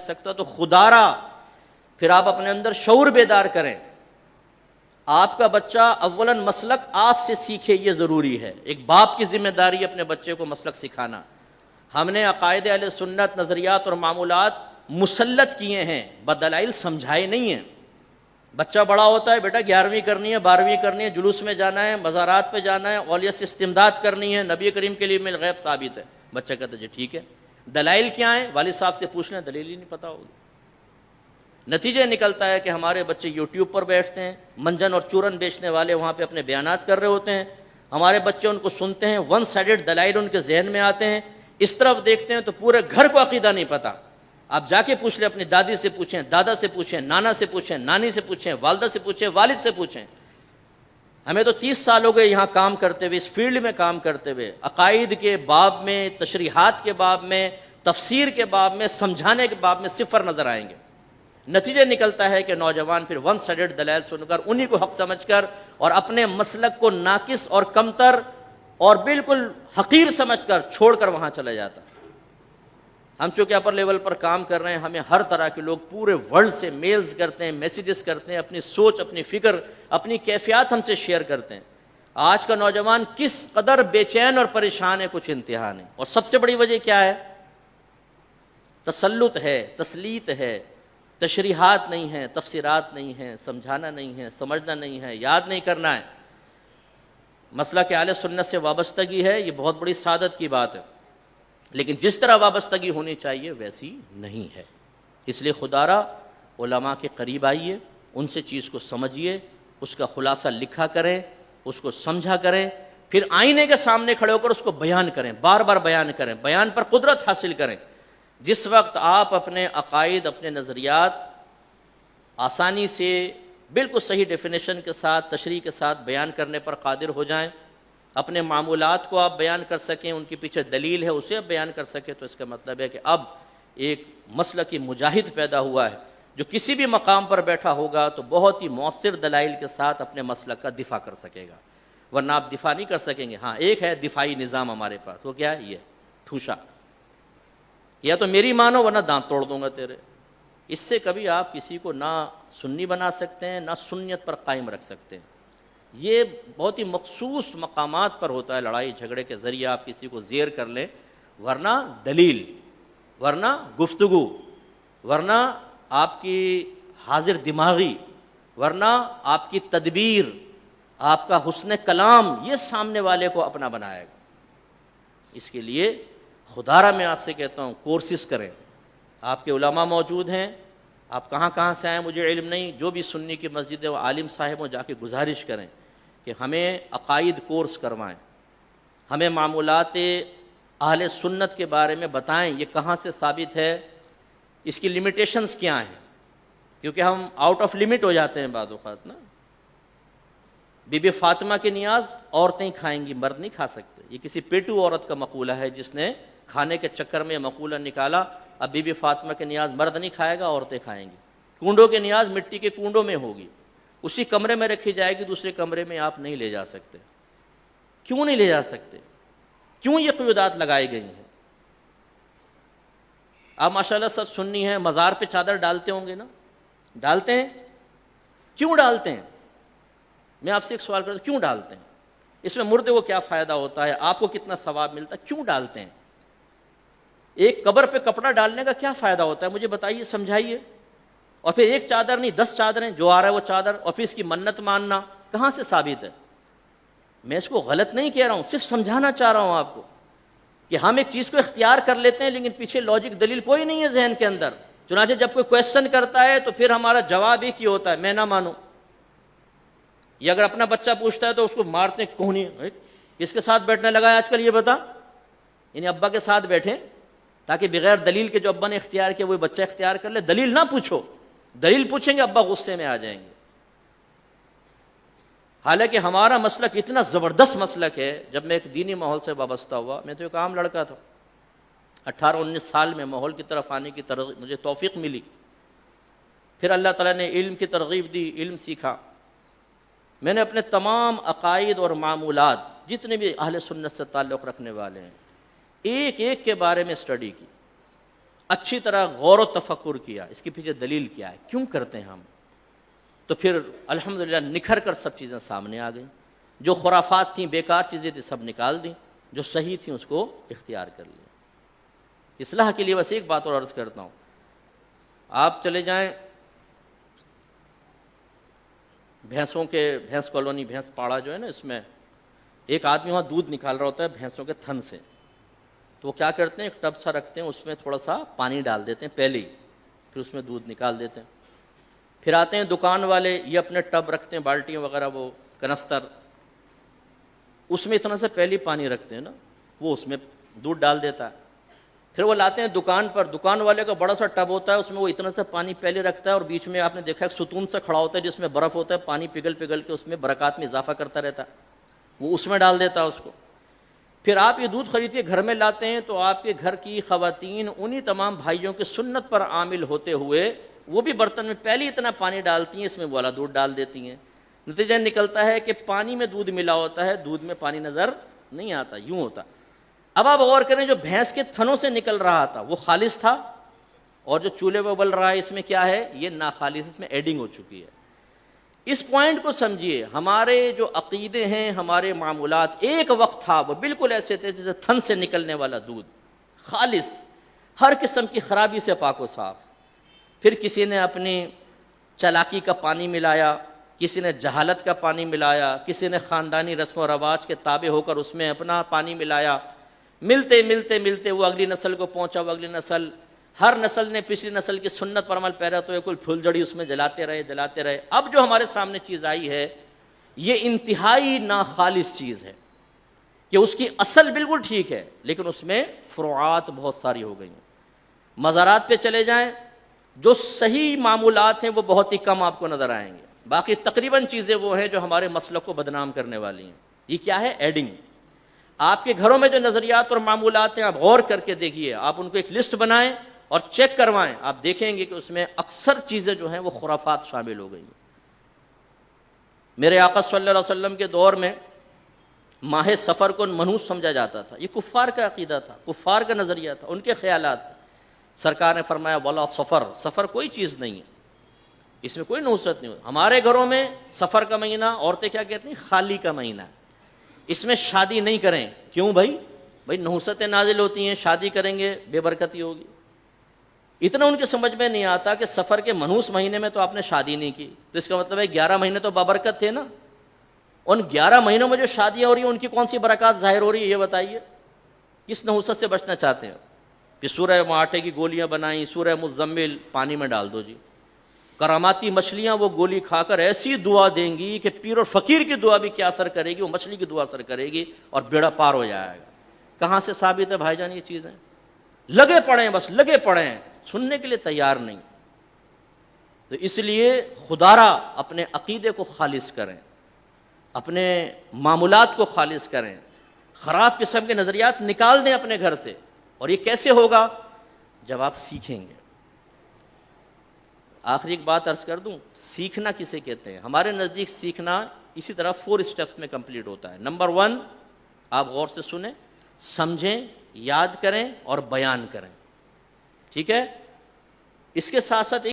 سکتا تو خدارا پھر آپ اپنے اندر شعور بیدار کریں. آپ کا بچہ اولاً مسلک آپ سے سیکھے، یہ ضروری ہے. ایک باپ کی ذمہ داری ہے اپنے بچے کو مسلک سکھانا. ہم نے عقائد اہل سنت، نظریات اور معمولات مسلط کیے ہیں، بدلائل سمجھائے نہیں ہیں. بچہ بڑا ہوتا ہے، بیٹا 11ویں کرنی ہے، 12ویں کرنی ہے، جلوس میں جانا ہے، مزارات پہ جانا ہے، اولیاء سے استمداد کرنی ہے، نبی کریم کے لیے علم غیب ثابت ہے. بچہ کہتا ہے جی ٹھیک ہے. دلائل کیا ہیں؟ والد صاحب سے پوچھ لیں، دلیل ہی نہیں پتہ ہوگی. نتیجہ نکلتا ہے کہ ہمارے بچے یوٹیوب پر بیٹھتے ہیں، منجن اور چورن بیچنے والے وہاں پہ اپنے بیانات کر رہے ہوتے ہیں. ہمارے بچے ان کو سنتے ہیں، ون سائیڈڈ دلائل ان کے ذہن میں آتے ہیں. اس طرف دیکھتے ہیں تو پورے گھر کو عقیدہ نہیں پتہ. آپ جا کے پوچھ لیں، اپنی دادی سے پوچھیں، دادا سے پوچھیں، نانا سے پوچھیں، نانی سے پوچھیں، والدہ سے پوچھیں، والد سے پوچھیں. ہمیں تو 30 سال ہو گئے یہاں کام کرتے ہوئے، اس فیلڈ میں کام کرتے ہوئے. عقائد کے باب میں، تشریحات کے باب میں، تفسیر کے باب میں، سمجھانے کے باب میں صفر نظر آئیں گے. نتیجہ نکلتا ہے کہ نوجوان پھر ون سائیڈڈ دلائل سن کر انہی کو حق سمجھ کر اور اپنے مسلک کو ناقص اور کمتر اور بالکل حقیر سمجھ کر چھوڑ کر وہاں چلا جاتا. ہم چونکہ اپر لیول پر کام کر رہے ہیں، ہمیں ہر طرح کے لوگ پورے ورلڈ سے میلز کرتے ہیں، میسیجز کرتے ہیں، اپنی سوچ، اپنی فکر، اپنی کیفیات ہم سے شیئر کرتے ہیں. آج کا نوجوان کس قدر بے چین اور پریشان ہے، کچھ انتہا نہیں. اور سب سے بڑی وجہ کیا ہے؟ تسلط ہے، تسلیط ہے. تشریحات نہیں ہیں، تفسیرات نہیں ہیں، سمجھانا نہیں ہے، سمجھنا نہیں ہے، یاد نہیں کرنا ہے. مسئلہ کہ اہل سنت سے وابستگی ہے، یہ بہت بڑی سعادت کی بات ہے، لیکن جس طرح وابستگی ہونی چاہیے ویسی نہیں ہے. اس لیے خدارا علماء کے قریب آئیے، ان سے چیز کو سمجھیے، اس کا خلاصہ لکھا کریں، اس کو سمجھا کریں، پھر آئینے کے سامنے کھڑے ہو کر اس کو بیان کریں، بار بار بیان کریں، بیان پر قدرت حاصل کریں. جس وقت آپ اپنے عقائد، اپنے نظریات آسانی سے بالکل صحیح ڈیفینیشن کے ساتھ، تشریح کے ساتھ بیان کرنے پر قادر ہو جائیں، اپنے معمولات کو آپ بیان کر سکیں، ان کے پیچھے دلیل ہے اسے آپ بیان کر سکیں، تو اس کا مطلب ہے کہ اب ایک مسلکی مجاہد پیدا ہوا ہے جو کسی بھی مقام پر بیٹھا ہوگا تو بہت ہی مؤثر دلائل کے ساتھ اپنے مسلک کا دفاع کر سکے گا. ورنہ آپ دفاع نہیں کر سکیں گے. ہاں ایک ہے دفاعی نظام ہمارے پاس، وہ کیا ہے؟ یہ ٹھوشا، یا تو میری مانو ورنہ دانت توڑ دوں گا تیرے. اس سے کبھی آپ کسی کو نہ سنی بنا سکتے ہیں، نہ سنیت پر قائم رکھ سکتے ہیں. یہ بہت ہی مخصوص مقامات پر ہوتا ہے، لڑائی جھگڑے کے ذریعے آپ کسی کو زیر کر لیں، ورنہ دلیل، ورنہ گفتگو، ورنہ آپ کی حاضر دماغی، ورنہ آپ کی تدبیر، آپ کا حسن کلام، یہ سامنے والے کو اپنا بنائے گا. اس کے لیے خدارا میں آپ سے کہتا ہوں کورسز کریں. آپ کے علماء موجود ہیں، آپ کہاں کہاں سے آئیں مجھے علم نہیں، جو بھی سنی کی مسجد ہے وہ عالم صاحب ہوں، جا کے گزارش کریں کہ ہمیں عقائد کورس کروائیں، ہمیں معمولات اہل سنت کے بارے میں بتائیں، یہ کہاں سے ثابت ہے، اس کی لمیٹیشنز کیا ہیں. کیونکہ ہم آؤٹ آف لمٹ ہو جاتے ہیں بعض اوقات نا. بی بی فاطمہ کی نیاز عورتیں کھائیں گی، مرد نہیں کھا سکتے. یہ کسی پیٹو عورت کا مقولہ ہے جس نے کھانے کے چکر میں مقولہ نکالا. اب بی بی فاطمہ کی نیاز مرد نہیں کھائے گا، عورتیں کھائیں گی. کنڈوں کی نیاز مٹی کے کنڈوں میں ہوگی، اسی کمرے میں رکھی جائے گی، دوسرے کمرے میں آپ نہیں لے جا سکتے. کیوں نہیں لے جا سکتے؟ کیوں یہ قیودات لگائی گئی ہیں؟ آپ ماشاءاللہ سب سنی ہیں، مزار پہ چادر ڈالتے ہوں گے نا؟ ڈالتے ہیں؟ کیوں ڈالتے ہیں؟ میں آپ سے ایک سوال کرتا ہوں، کیوں ڈالتے ہیں؟ اس میں مردے کو کیا فائدہ ہوتا ہے؟ آپ کو کتنا ثواب ملتا ہے؟ کیوں ڈالتے ہیں؟ ایک قبر پہ کپڑا ڈالنے کا کیا فائدہ ہوتا ہے؟ مجھے بتائیے، سمجھائیے. اور پھر ایک چادر نہیں 10 چادریں، جو آ رہا ہے وہ چادر، اور پھر اس کی منت ماننا کہاں سے ثابت ہے؟ میں اس کو غلط نہیں کہہ رہا ہوں، صرف سمجھانا چاہ رہا ہوں آپ کو کہ ہم ایک چیز کو اختیار کر لیتے ہیں لیکن پیچھے لاجک دلیل کوئی نہیں ہے ذہن کے اندر. چنانچہ جب کوئی کویشچن کرتا ہے تو پھر ہمارا جواب ایک ہی ہوتا ہے، میں نہ مانوں. یہ اگر اپنا بچہ پوچھتا ہے تو اس کو مارتے ہیں، کون ہے کس کے ساتھ بیٹھنے لگا ہے آج کل، یہ بتا. یعنی ابا کے ساتھ بیٹھیں تاکہ بغیر دلیل کے جو ابا نے اختیار کیا وہ بچہ اختیار کر لے. دلیل نہ پوچھو، دلیل پوچھیں گے ابا غصے میں آ جائیں گے. حالانکہ ہمارا مسلک اتنا زبردست مسلک ہے. جب میں ایک دینی ماحول سے وابستہ ہوا، میں تو ایک عام لڑکا تھا، 18-19 سال میں ماحول کی طرف آنے کی مجھے توفیق ملی. پھر اللہ تعالیٰ نے علم کی ترغیب دی، علم سیکھا. میں نے اپنے تمام عقائد اور معمولات جتنے بھی اہل سنت سے تعلق رکھنے والے ہیں ایک ایک کے بارے میں اسٹڈی کی. اچھی طرح غور و تفکر کیا اس کے پیچھے دلیل کیا ہے، کیوں کرتے ہیں ہم، تو پھر الحمدللہ نکھر کر سب چیزیں سامنے آ گئیں. جو خرافات تھیں، بیکار چیزیں تھیں، سب نکال دیں، جو صحیح تھیں اس کو اختیار کر لیا. اصلاح کے لیے بس ایک بات اور عرض کرتا ہوں، آپ چلے جائیں بھینس کالونی، بھینس پاڑا جو ہے نا، اس میں ایک آدمی وہاں دودھ نکال رہا ہوتا ہے بھینسوں کے تھن سے. تو وہ کیا کرتے ہیں، ایک ٹب سا رکھتے ہیں، اس میں تھوڑا سا پانی ڈال دیتے ہیں پہلے ہی، پھر اس میں دودھ نکال دیتے ہیں. پھر آتے ہیں دکان والے، یہ اپنے ٹب رکھتے ہیں، بالٹیاں وغیرہ، وہ کنستر، اس میں اتنا سے پہلے ہی پانی رکھتے ہیں نا، وہ اس میں دودھ ڈال دیتا ہے. پھر وہ لاتے ہیں دکان پر، دکان والے کا بڑا سا ٹب ہوتا ہے، اس میں وہ اتنا سا پانی پہلے رکھتا ہے، اور بیچ میں آپ نے دیکھا ایک ستون سے کھڑا ہوتا ہے جس میں برف ہوتا ہے، پانی پگھل پگھل کے اس میں برکات میں اضافہ کرتا رہتا ہے، وہ اس میں ڈال دیتا ہے اس کو. پھر آپ یہ دودھ خرید کے گھر میں لاتے ہیں، تو آپ کے گھر کی خواتین انہی تمام بھائیوں کے سنت پر عامل ہوتے ہوئے وہ بھی برتن میں پہلے اتنا پانی ڈالتی ہیں، اس میں والا دودھ ڈال دیتی ہیں. نتیجہ نکلتا ہے کہ پانی میں دودھ ملا ہوتا ہے، دودھ میں پانی نظر نہیں آتا، یوں ہوتا. اب آپ غور کریں، جو بھینس کے تھنوں سے نکل رہا تھا وہ خالص تھا، اور جو چولہے پہ ابل رہا ہے اس میں کیا ہے، یہ ناخالص، اس میں ایڈنگ ہو چکی ہے. اس پوائنٹ کو سمجھیے، ہمارے جو عقیدے ہیں، ہمارے معمولات، ایک وقت تھا وہ بالکل ایسے تھے جیسے تھن سے نکلنے والا دودھ، خالص، ہر قسم کی خرابی سے پاک و صاف. پھر کسی نے اپنی چالاکی کا پانی ملایا، کسی نے جہالت کا پانی ملایا، کسی نے خاندانی رسم و رواج کے تابع ہو کر اس میں اپنا پانی ملایا. ملتے ملتے ملتے وہ اگلی نسل کو پہنچا، وہ اگلی نسل، ہر نسل نے پچھلی نسل کی سنت پر عمل پیرا تو کوئی پھول جڑی اس میں جلاتے رہے. اب جو ہمارے سامنے چیز آئی ہے یہ انتہائی ناخالص چیز ہے، کہ اس کی اصل بالکل ٹھیک ہے لیکن اس میں فروعات بہت ساری ہو گئی ہیں. مزارات پہ چلے جائیں، جو صحیح معمولات ہیں وہ بہت ہی کم آپ کو نظر آئیں گے، باقی تقریباً چیزیں وہ ہیں جو ہمارے مسلک کو بدنام کرنے والی ہیں. یہ کیا ہے، ایڈنگ. آپ کے گھروں میں جو نظریات اور معمولات ہیں آپ غور کر کے دیکھیے، آپ ان کو ایک لسٹ بنائیں اور چیک کروائیں، آپ دیکھیں گے کہ اس میں اکثر چیزیں جو ہیں وہ خرافات شامل ہو گئی ہیں. میرے آقا صلی اللہ علیہ وسلم کے دور میں ماہ سفر کو منحوس سمجھا جاتا تھا، یہ کفار کا عقیدہ تھا، کفار کا نظریہ تھا، ان کے خیالات تھے. سرکار نے فرمایا ولا سفر، سفر کوئی چیز نہیں ہے، اس میں کوئی نحوست نہیں. ہمارے گھروں میں سفر کا مہینہ، عورتیں کیا کہتی ہیں، خالی کا مہینہ ہے، اس میں شادی نہیں کریں. کیوں بھائی نحوستیں نازل ہوتی ہیں، شادی کریں گے بے برکتی ہوگی. اتنا ان کے سمجھ میں نہیں آتا کہ سفر کے منحوس مہینے میں تو آپ نے شادی نہیں کی، تو اس کا مطلب ہے 11 مہینے تو بابرکت تھے نا. ان 11 مہینوں میں جو شادیاں ہو رہی ہیں ان کی کون سی برکات ظاہر ہو رہی ہے، یہ بتائیے. کس نحوست سے بچنا چاہتے ہیں کہ سورہ آٹے کی گولیاں بنائیں، سورہ مزمل پانی میں ڈال دو جی. کراماتی مچھلیاں وہ گولی کھا کر ایسی دعا دیں گی کہ پیر اور فقیر کی دعا بھی کیا اثر کرے گی، وہ مچھلی کی دعا اثر کرے گی اور بیڑا پار ہو جائے گا. کہاں سے ثابت ہے بھائی جان یہ چیزیں؟ لگے پڑے ہیں، بس لگے پڑے ہیں، سننے کے لیے تیار نہیں. تو اس لیے خدارا اپنے عقیدے کو خالص کریں، اپنے معمولات کو خالص کریں، خراب قسم کے نظریات نکال دیں اپنے گھر سے. اور یہ کیسے ہوگا؟ جب آپ سیکھیں گے. آخری ایک بات عرض کر دوں، سیکھنا کسے کہتے ہیں؟ ہمارے نزدیک سیکھنا اسی طرح 4 اسٹیپس میں کمپلیٹ ہوتا ہے. نمبر 1، آپ غور سے سنیں، سمجھیں، یاد کریں اور بیان کریں. ٹھیک ہے؟ اس کے ساتھ ساتھ